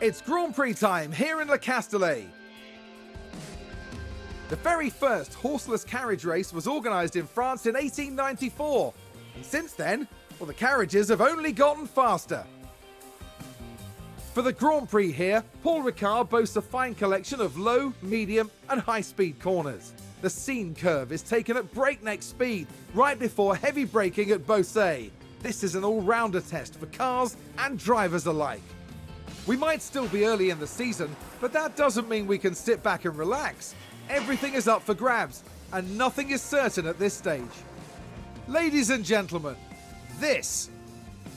It's Grand Prix time here in Le Castellet. The very first horseless carriage race was organised in France in 1894, and since then, well, the carriages have only gotten faster. For the Grand Prix here, Paul Ricard boasts a fine collection of low, medium and high-speed corners. The scene curve is taken at breakneck speed, right before heavy braking at Beausset. This is an all-rounder test for cars and drivers alike. We might still be early in the season, but that doesn't mean we can sit back and relax. Everything is up for grabs, and nothing is certain at this stage. Ladies and gentlemen, this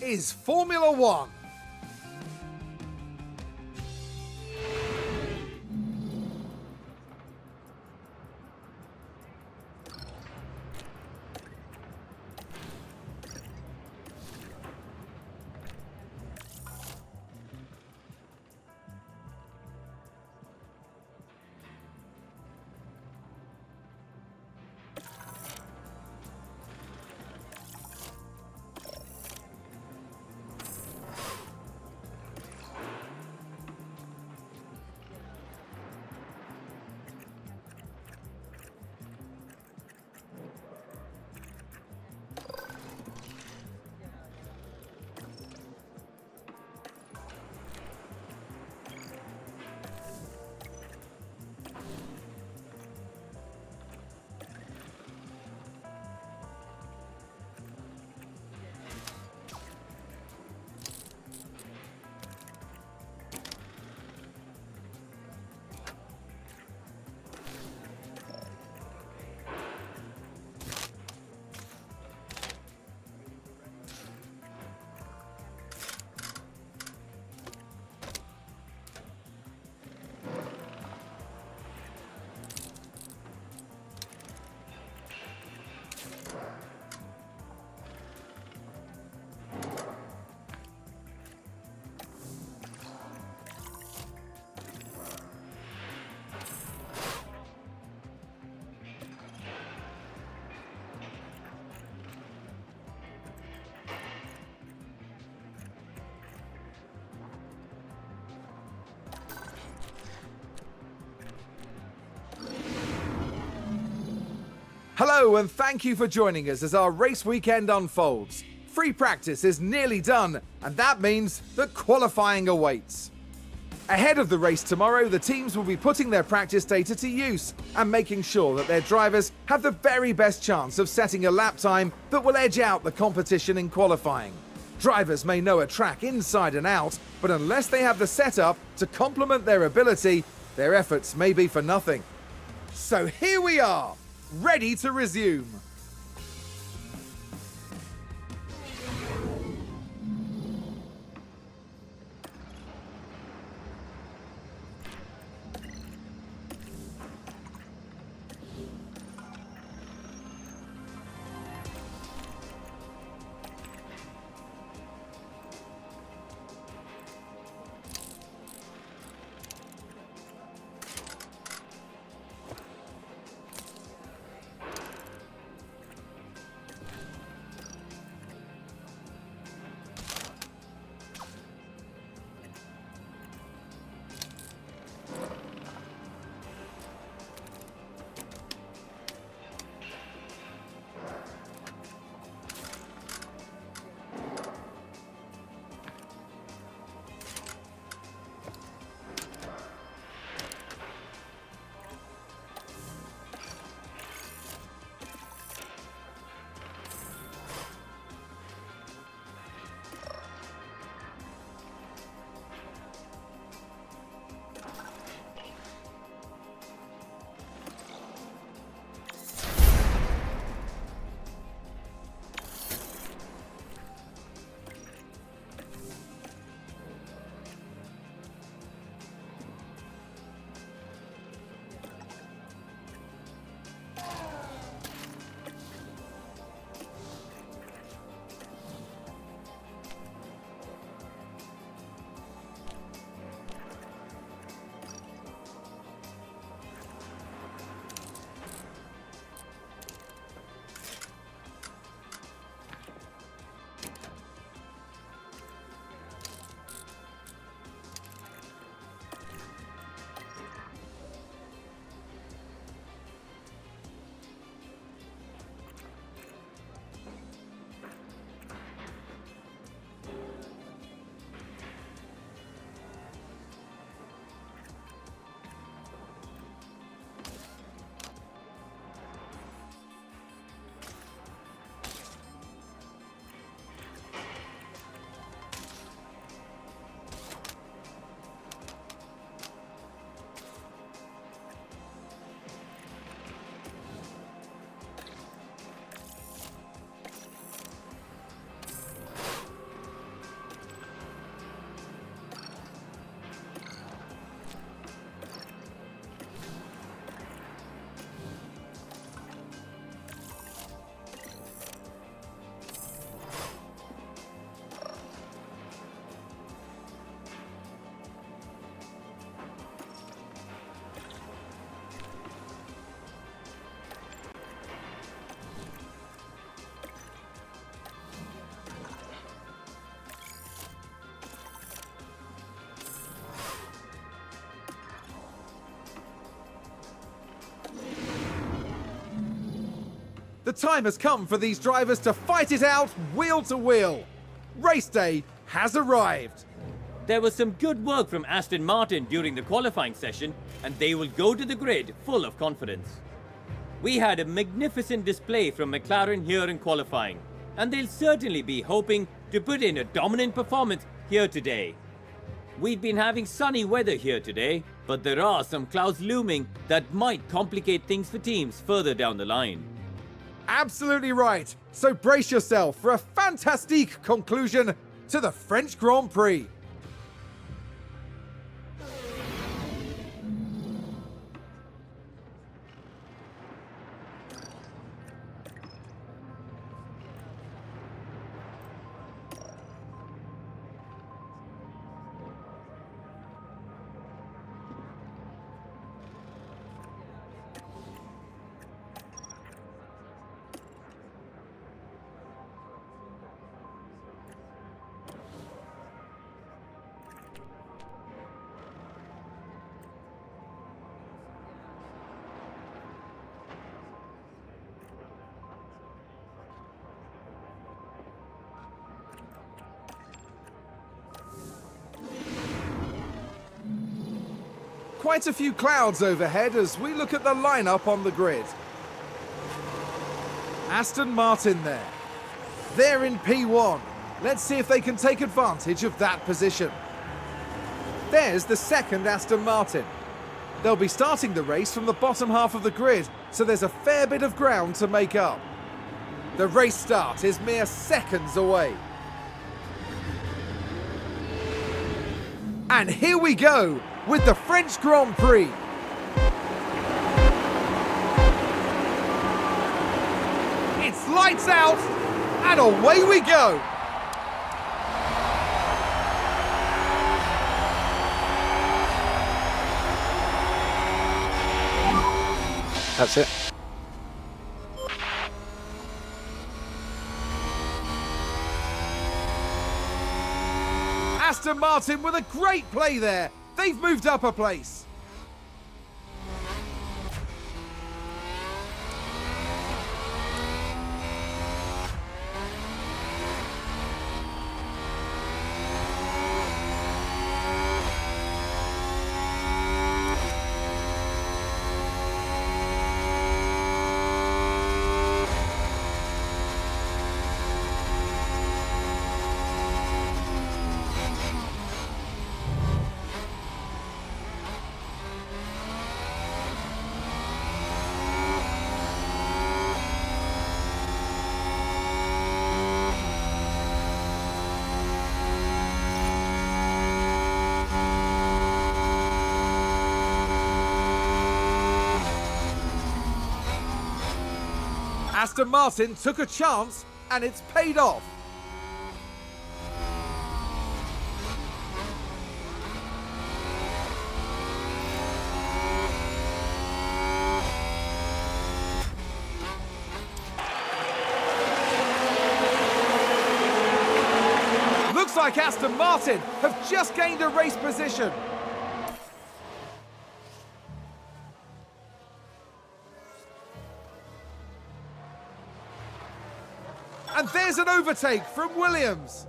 is Formula One. Hello and thank you for joining us as our race weekend unfolds. Free practice is nearly done, and that means that qualifying awaits. Ahead of the race tomorrow, the teams will be putting their practice data to use and making sure that their drivers have the very best chance of setting a lap time that will edge out the competition in qualifying. Drivers may know a track inside and out, but unless they have the setup to complement their ability, their efforts may be for nothing. So here we are, ready to resume. The time has come for these drivers to fight it out wheel to wheel. Race day has arrived. There was some good work from Aston Martin during the qualifying session, and they will go to the grid full of confidence. We had a magnificent display from McLaren here in qualifying, and they'll certainly be hoping to put in a dominant performance here today. We've been having sunny weather here today, but there are some clouds looming that might complicate things for teams further down the line. Absolutely right. So brace yourself for a fantastique conclusion to the French Grand Prix. Quite a few clouds overhead as we look at the lineup on the grid. Aston Martin there. They're in P1. Let's see if they can take advantage of that position. There's the second Aston Martin. They'll be starting the race from the bottom half of the grid, so there's a fair bit of ground to make up. The race start is mere seconds away. And here we go with the French Grand Prix. It's lights out and away we go. That's it. Aston Martin with a great play there. They've moved up a place. Aston Martin took a chance and it's paid off. Looks like Aston Martin have just gained a race position. And there's an overtake from Williams.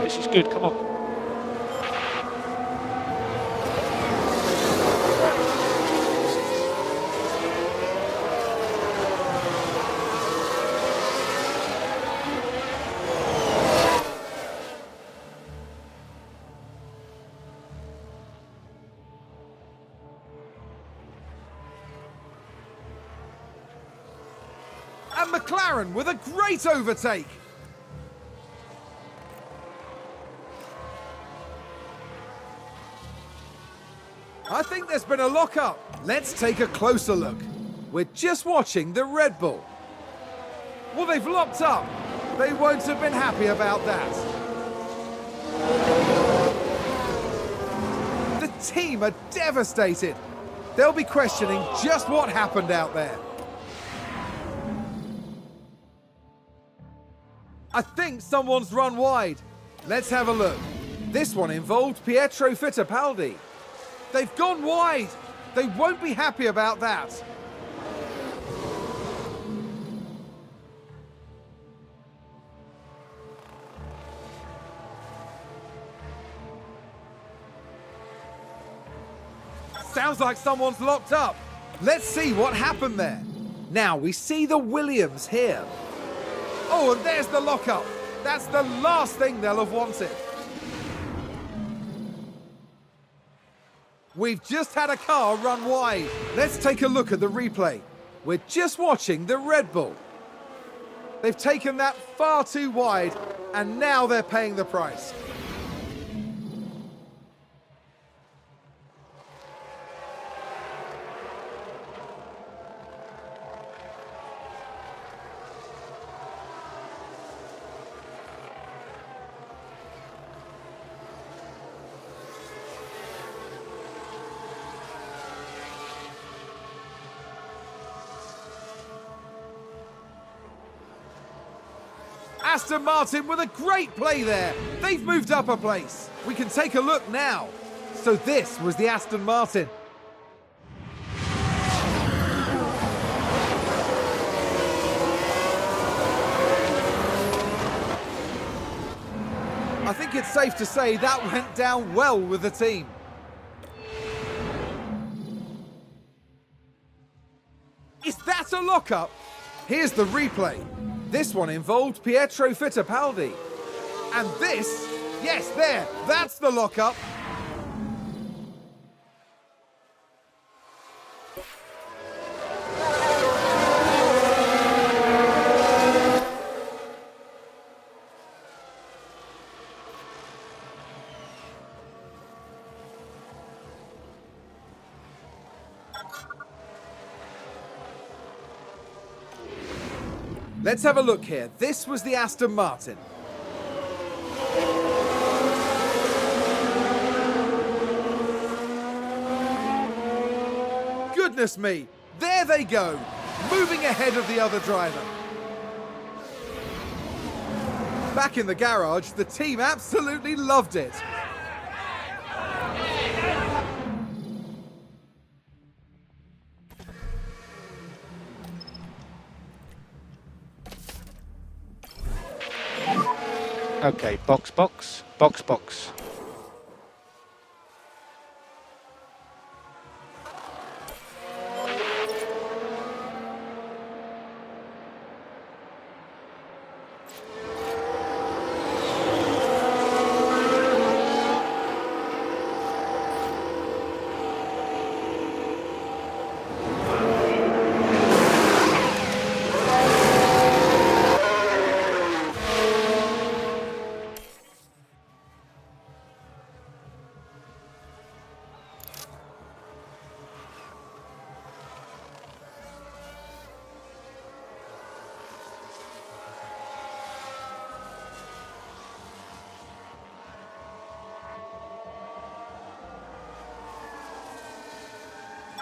This is good, come on. And McLaren with a great overtake. I think there's been a lock-up. Let's take a closer look. We're just watching the Red Bull. Well, they've locked up. They won't have been happy about that. The team are devastated. They'll be questioning just what happened out there. I think someone's run wide. Let's have a look. This one involved Pietro Fittipaldi. They've gone wide. They won't be happy about that. Sounds like someone's locked up. Let's see what happened there. Now we see the Williams here. Oh, and there's the lockup. That's the last thing they'll have wanted. We've just had a car run wide. Let's take a look at the replay. We're just watching the Red Bull. They've taken that far too wide, and now they're paying the price. Aston Martin with a great play there. They've moved up a place. We can take a look now. So this was the Aston Martin. I think it's safe to say that went down well with the team. Is that a lockup? Here's the replay. This one involved Pietro Fittipaldi. And this, yes, there, that's the lockup. Let's have a look here. This was the Aston Martin. Goodness me, there they go, moving ahead of the other driver. Back in the garage, the team absolutely loved it. Okay, box, box, box, box.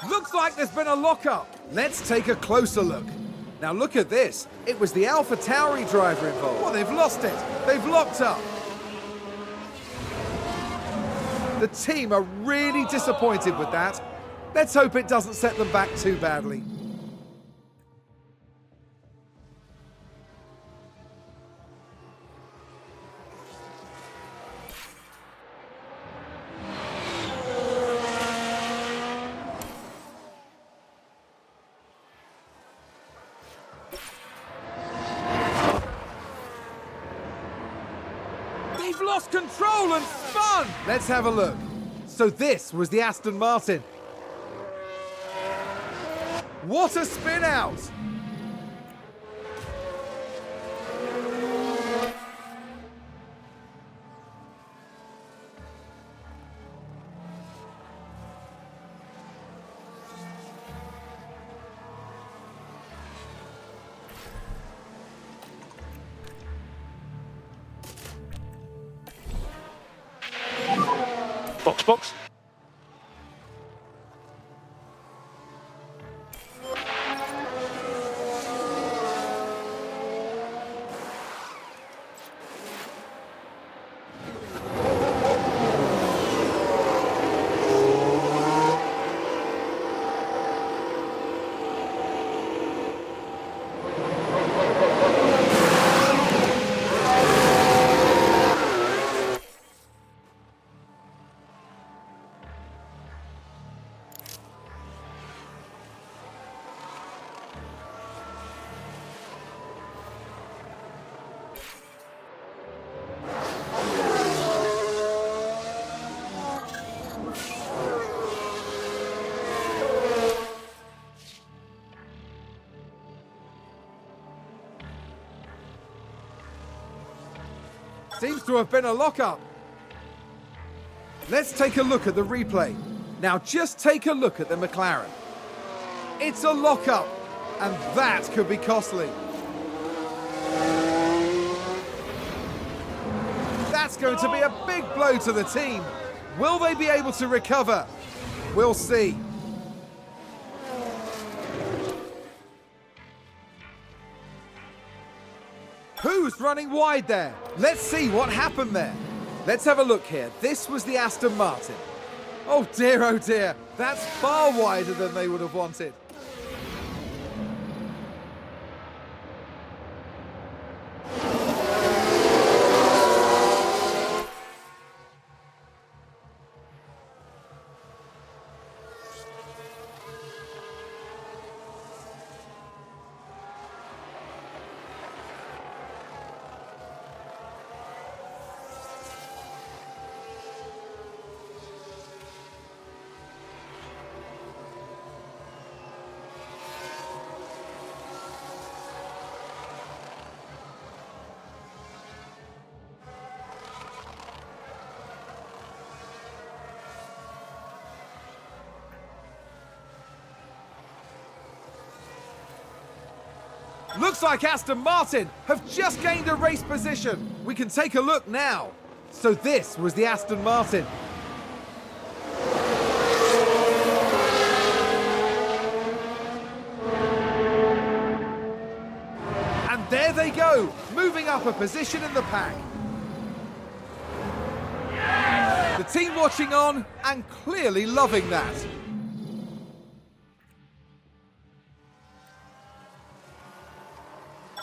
Looks like there's been a lockup. Let's take a closer look. Now look at this. It was the AlphaTauri driver involved. Well, they've lost it. They've locked up. The team are really disappointed with that. Let's hope it doesn't set them back too badly. They've lost control and spun! Let's have a look. So this was the Aston Martin. What a spin out! Box, box. Seems to have been a lock-up. Let's take a look at the replay. Now just take a look at the McLaren. It's a lock-up, and that could be costly. That's going to be a big blow to the team. Will they be able to recover? We'll see. Who's running wide there? Let's see what happened there. Let's have a look here. This was the Aston Martin. Oh dear, that's far wider than they would have wanted. Looks like Aston Martin have just gained a race position. We can take a look now. So this was the Aston Martin. And there they go, moving up a position in the pack. The team watching on and clearly loving that.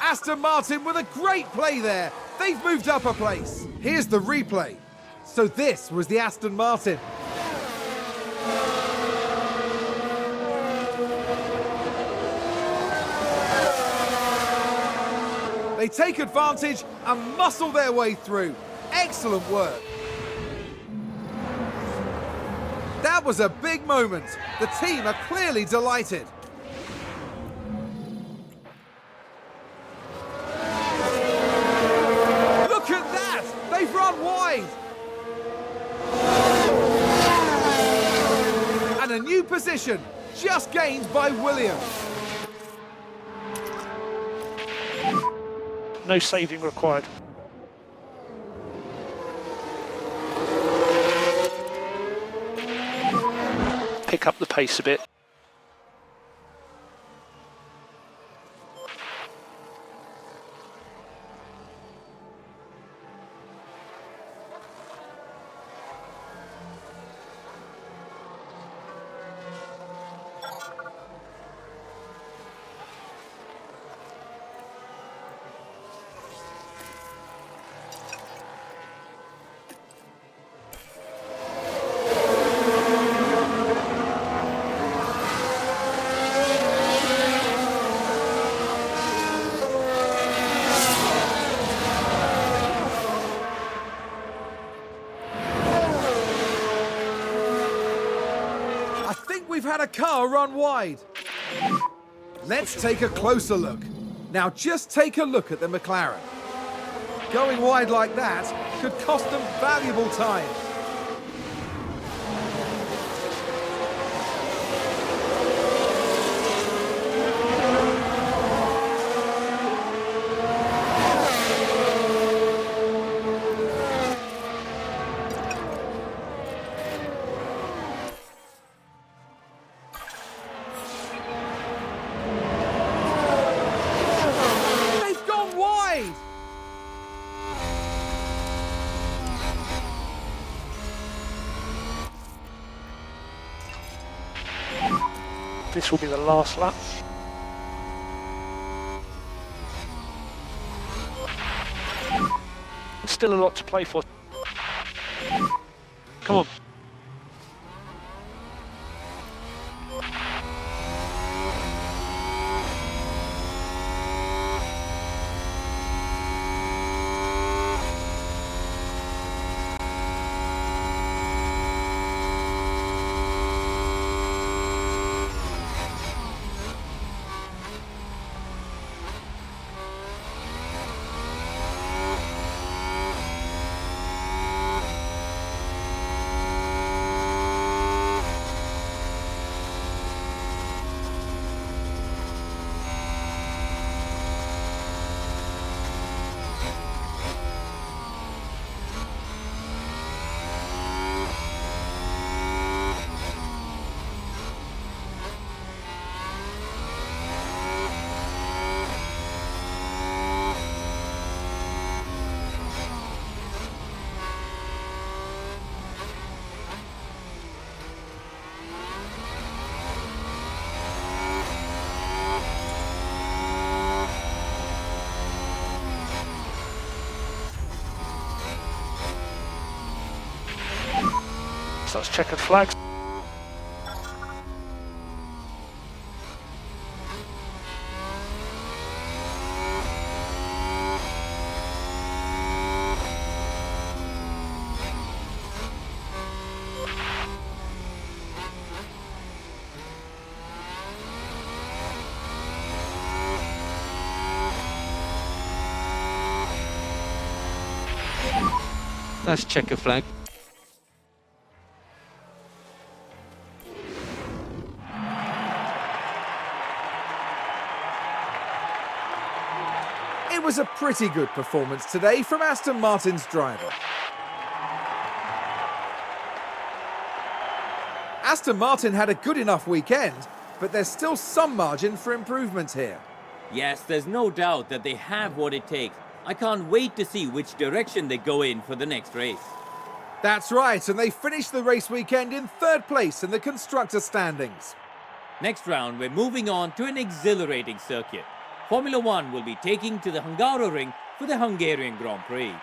Aston Martin with a great play there. They've moved up a place. Here's the replay. So this was the Aston Martin. They take advantage and muscle their way through. Excellent work. That was a big moment. The team are clearly delighted. Run wide. And a new position just gained by Williams. No saving required. Pick up the pace a bit. We've had a car run wide. Let's take a closer look. Now just take a look at the McLaren. Going wide like that could cost them valuable time. This will be the last lap. Still a lot to play for. Come on. That's checkered flags. That's checkered flag. It was a pretty good performance today from Aston Martin's driver. Aston Martin had a good enough weekend, but there's still some margin for improvement here. Yes, there's no doubt that they have what it takes. I can't wait to see which direction they go in for the next race. That's right, and they finished the race weekend in third place in the constructor standings. Next round, we're moving on to an exhilarating circuit. Formula One will be taking to the Hungaroring for the Hungarian Grand Prix.